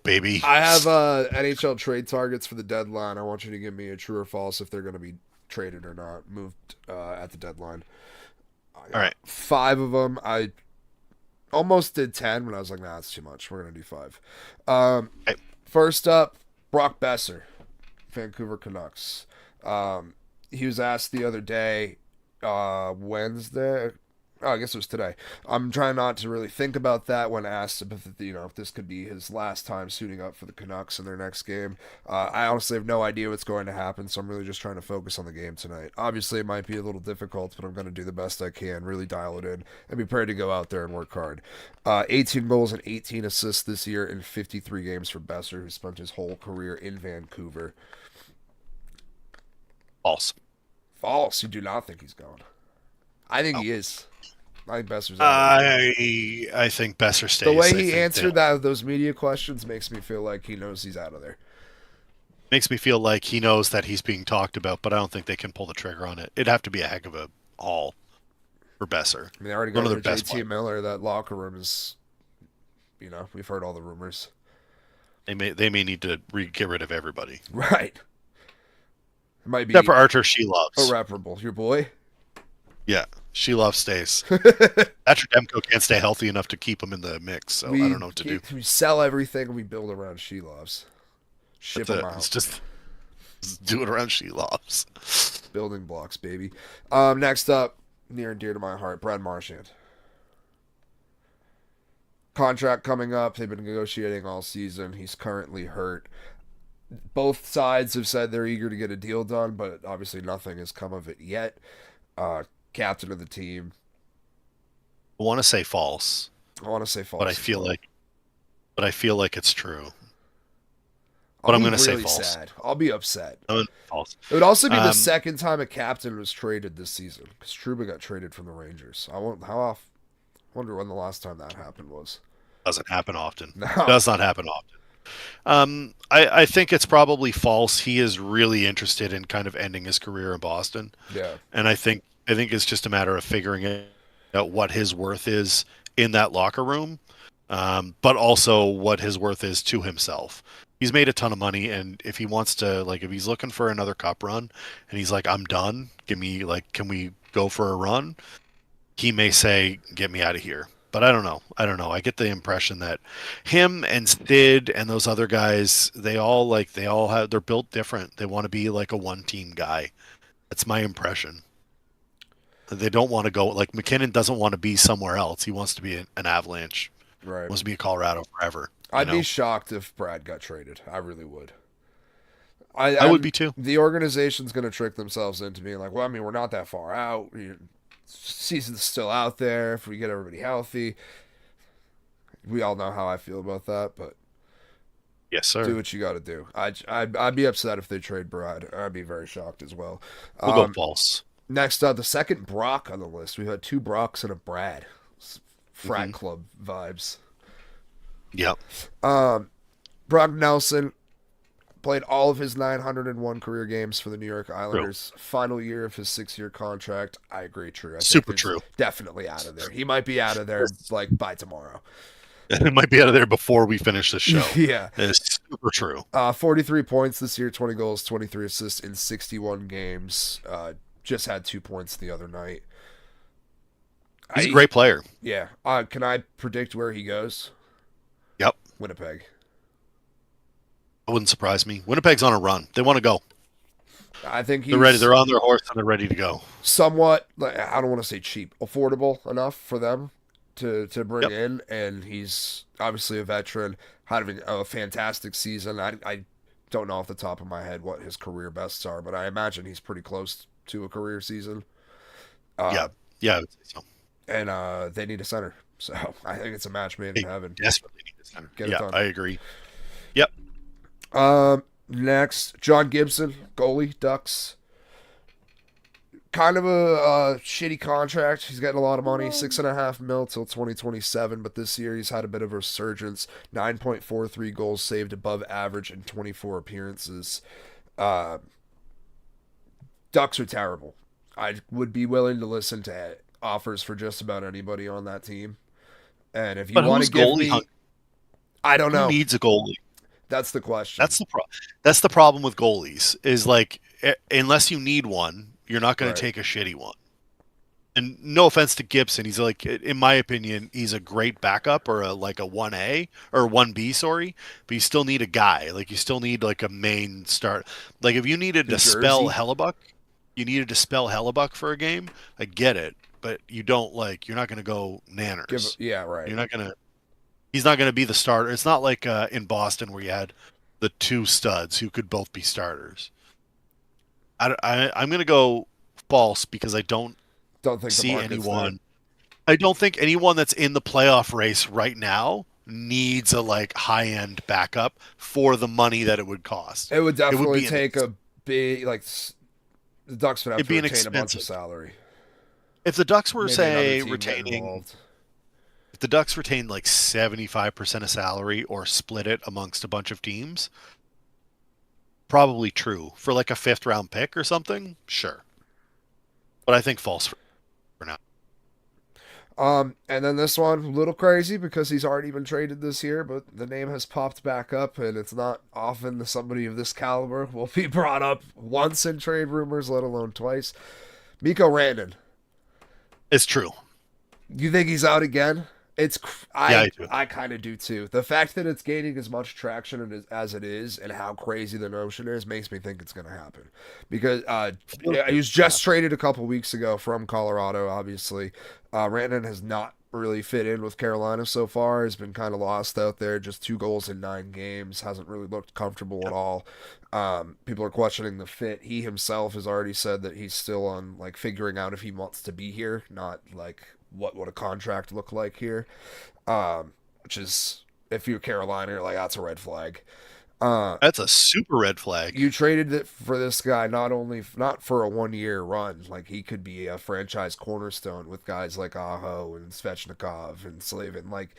baby. I have NHL trade targets for the deadline. I want you to give me a true or false if they're going to be traded or not, moved at the deadline. I All got right. 5 of them. I almost did 10, but I was like, nah, it's too much. We're going to do 5. Um, Okay. First up, Brock Besser, Vancouver Canucks. He was asked the other day, Wednesday. Oh, I guess it was today. I'm trying not to really think about that when asked if this could be his last time suiting up for the Canucks in their next game. I honestly have no idea what's going to happen, so I'm really just trying to focus on the game tonight. Obviously, it might be a little difficult, but I'm going to do the best I can, really dial it in, and be prepared to go out there and work hard. 18 goals and 18 assists this year in 53 games for Besser, who spent his whole career in Vancouver. False. False. You do not think he's gone. I think No. he is. I think Besser's out of there. I think Besser The stays. way I he think that answered those media questions makes me feel like he knows he's out of there. makes me feel like he knows that he's being talked about, but I don't think they can pull the trigger on it. It'd have to be a heck of a haul for Besser. I mean, they already One got of rid the of best JT ones. Miller. That locker room is, we've heard all the rumors. They may need to get rid of everybody. Right. It might Except be for Archer, she loves. irreparable. Your boy? Yeah, she loves stays. Patrick Demko can't stay healthy enough to keep him in the mix, so I don't know what to do. we sell everything we build around She Loves. Ship That's them it. out. It's just do it around she loves. Building blocks, baby. Next up, near and dear to my heart, Brad Marchand. Contract coming up. They've been negotiating all season. He's currently hurt. Both sides have said they're eager to get a deal done, but obviously nothing has come of it yet. Captain of the team. I want to say false, I want to say false. but I as feel well. like but I feel like it's true. I'll But I'm be going to say really false. sad. I'll be upset. False. It would also be the Um, second time a captain was traded this season because Trouba got traded from the Rangers. Wonder when the last time that happened was. doesn't happen often. No. Does not happen often. I think it's probably false. He is really interested in kind of ending his career in Boston, Yeah. and I think it's just a matter of figuring out what his worth is in that locker room, but also what his worth is to himself. He's made a ton of money, and if he wants to, like, if he's looking for another cup run, and he's like, "I'm done. Give me like, can we go for a run?" He may say, "Get me out of here." But I don't know. I get the impression that him and Sid and those other guys, they're built different. They want to be like a one team guy. That's my impression. They don't want to go like McKinnon doesn't want to be somewhere else. He wants to be an Avalanche. He Right. wants to be in Colorado forever. You I'd be know, shocked if Brad got traded. I really would. I would be too. The organization's going to trick themselves into being like, well, I mean, we're not that far out. Season's still out there. If we get everybody healthy, we all know how I feel about that. But Yes, do sir. what you got to do. I'd be upset if they trade Brad. I'd be very shocked as well. We'll go Um, false. Next up, the second Brock on the list. We've had 2 Brocks and a Brad. Frat Hmm. club vibes. Yep. Brock Nelson played all of his 901 career games for the New York True. Islanders. Final year of his 6-year contract. I agree, true. I think Super he's true. definitely out of there. He might be out of there like by tomorrow. It might be out of there before we finish the show. Yeah. It's super true. 43 points this year, 20 goals, 23 assists in 61 games. Just had 2 points the other night. He's a great player. Yeah. Can I predict where he goes? Yep. Winnipeg. It wouldn't surprise me. Winnipeg's on a run. They want to go. I think They're ready. he's They're on their horse and they're ready to go. somewhat, like, I don't want to say cheap, affordable enough for them to bring Yep. in, and he's obviously a veteran, having a fantastic season. I don't know off the top of my head what his career bests are, but I imagine he's pretty close to a career season. Yeah. Uh, Yeah. I would say so. and they need a center, so I think it's a match made They in heaven. desperately need a center. Get it Yeah, done. I agree. Yep. Next, John Gibson, goalie, Ducks. Kind of a shitty contract. He's getting a lot of money, 6.5 mil till 2027. But this year he's had a bit of a resurgence. 9.43 goals saved above average in 24 appearances. Uh, Ducks are terrible. I would be willing to listen to offers for just about anybody on that team. And if you But want who's to give goalie me, hung? I don't Who know. needs a goalie? That's the question. That's the problem with goalies is like unless you need one, you're not going to Right. take a shitty one. And no offense to Gibson, he's like, in my opinion, he's a great backup or like a 1A or 1B, sorry, but you still need a guy. Like you still need like a main start. Like if you needed The to spell jersey. Hellebuck, you needed to spell Hellebuck for a game. I get it, but you don't like you're not going to go nanners. Yeah, right. You're not going to. He's not going to be the starter. It's not like in Boston where you had the two studs who could both be starters. I'm going to go false because I don't Don't think the see market's there. anyone. I don't think anyone that's in the playoff race right now needs a like high end backup for the money that it would cost. It would It would definitely be an take a big the Ducks would have it'd to be retain a bunch of inexpensive. salary. If the Ducks were Maybe another say team get retaining, involved. if the Ducks retained like 75% of salary or split it amongst a bunch of teams, probably true for like a fifth round pick or something. Sure, but I think false for now. And then this one, a little crazy because he's already been traded this year, but the name has popped back up, and it's not often that somebody of this caliber will be brought up once in trade rumors, let alone twice. Mikko Rantanen. It's true. You think he's out again? Yeah, I do. I kind of do too. The fact that it's gaining as much traction as it is, and how crazy the notion is, makes me think it's going to happen. Because yeah, he was just traded a couple weeks ago from Colorado. Obviously, Rantanen has not really fit in with Carolina so far. Has been kind of lost out there. Just 2 goals in 9 games. Hasn't really looked comfortable at all. People are questioning the fit. He himself has already said that he's still on like figuring out if he wants to be here, not like what would a contract look like here. Which is, if you're Carolina, you're like, that's a red flag. Uh, That's a super red flag. you traded it for this guy not for a 1 year run, like he could be a franchise cornerstone with guys like Aho and Svechnikov and Slavin. Like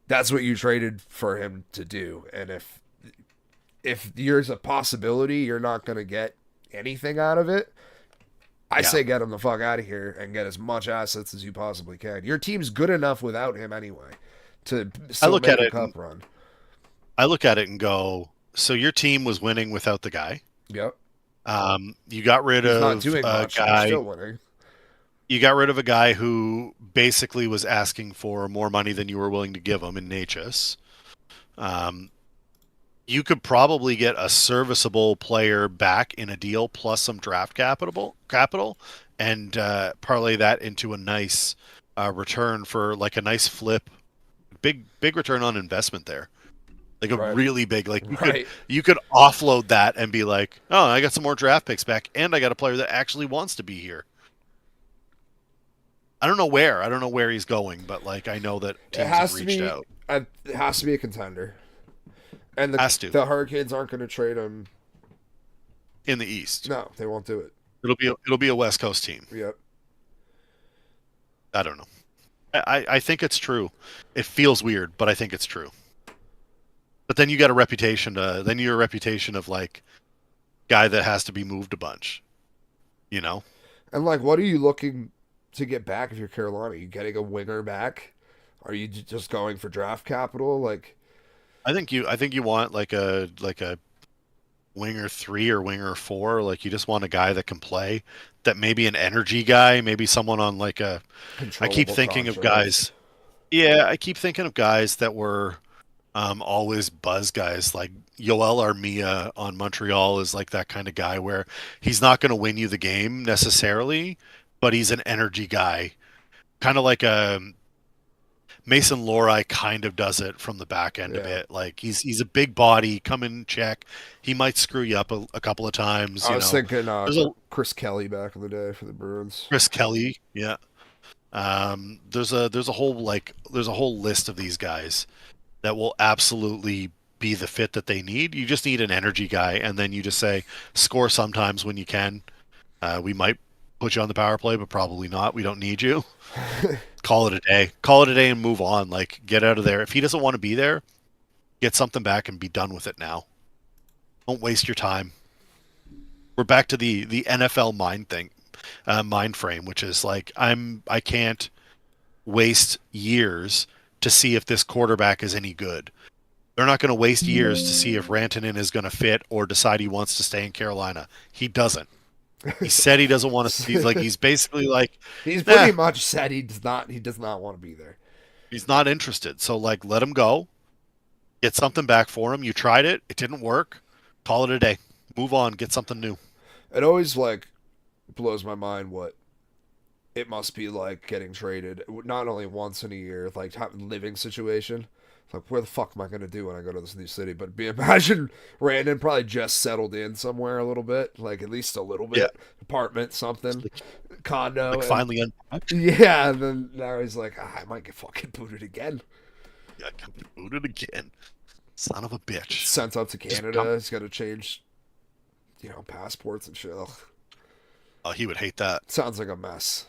that's what you traded for him to do. And if there's a possibility you're not going to get anything out of it, I Yeah. say get him the fuck out of here and get as much assets as you possibly can. Your team's good enough without him anyway to I still look at make a it cup run. I look at it and go, so your team was winning without the guy. Yep. You got rid He's not of doing a much and they're guy. still winning. You got rid of a guy who basically was asking for more money than you were willing to give him in Natchez. Um, you could probably get a serviceable player back in a deal plus some draft capital, and parlay that into a nice return for like a nice flip, big return on investment there. Like a Right. really big, like Right. you could offload that and be like, oh, I got some more draft picks back, and I got a player that actually wants to be here. I don't know where he's going, but like I know that It teams have has to reached be out. it has to be a contender. And Has to the Hurricanes aren't going to trade him. in the East. No, they won't do it. It'll be a West Coast team. Yep. I don't know. I think it's true. It feels weird, but I think it's true. But then you got a reputation. Then you're a reputation of like guy that has to be moved a bunch. You know. And like, what are you looking to get back if you're Carolina? Are you getting a winger back? Are you just going for draft capital? Like, I think you want like a winger 3 or winger 4. Like you just want a guy that can play. That maybe an energy guy, maybe someone on like a. I keep controllable thinking of contract. guys. Yeah, I keep thinking of guys that were always buzz guys. Like Yoel Armia on Montreal is like that kind of guy where he's not going to win you the game necessarily, but he's an energy guy. Kind of like a Mason Lohrei kind of does it from the back end a Yeah. bit. Like he's a big body, come in check. He might screw you up a couple of times. I was thinking There's a Chris Kelly back in the day for the Bruins. Chris Kelly, yeah. There's a whole list of these guys that will absolutely be the fit that they need. You just need an energy guy, and then you just say score sometimes when you can. We might put you on the power play, but probably not. We don't need you. Call it a day. Call it a day and move on. Like get out of there. If he doesn't want to be there, get something back and be done with it now. Don't waste your time. We're back to the NFL mind frame, which is like I can't waste years to see if this quarterback is any good. They're not going to waste years to see if Rantanen is going to fit or decide he wants to stay in Carolina. He doesn't. He said he doesn't want to. He's basically like, He's nah, pretty much said he does not. He does not want to be there. he's not interested. So like, let him go. Get something back for him. You tried it. It didn't work. Call it a day. Move on. Get something new. It always like blows my mind what it must be like getting traded. Not only once in a year, like living situation. Like, where the fuck am I gonna do when I go to this new city? But imagine Randon probably just settled in somewhere a little bit, like at least a little Yeah. bit, apartment, something, condo. Like finally unpacked. Yeah, and then now he's like, I might get fucking booted again. Yeah, can be booted again. Son of a bitch. Sent up to Canada. He's got to change, passports and shit. Ugh. Oh, he would hate that. Sounds like a mess.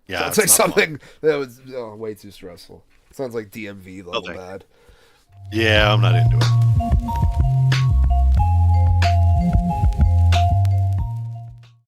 Yeah, Sounds it's like not fun. something that was way too stressful. Sounds like DMV level Okay. bad. Yeah, I'm not into it.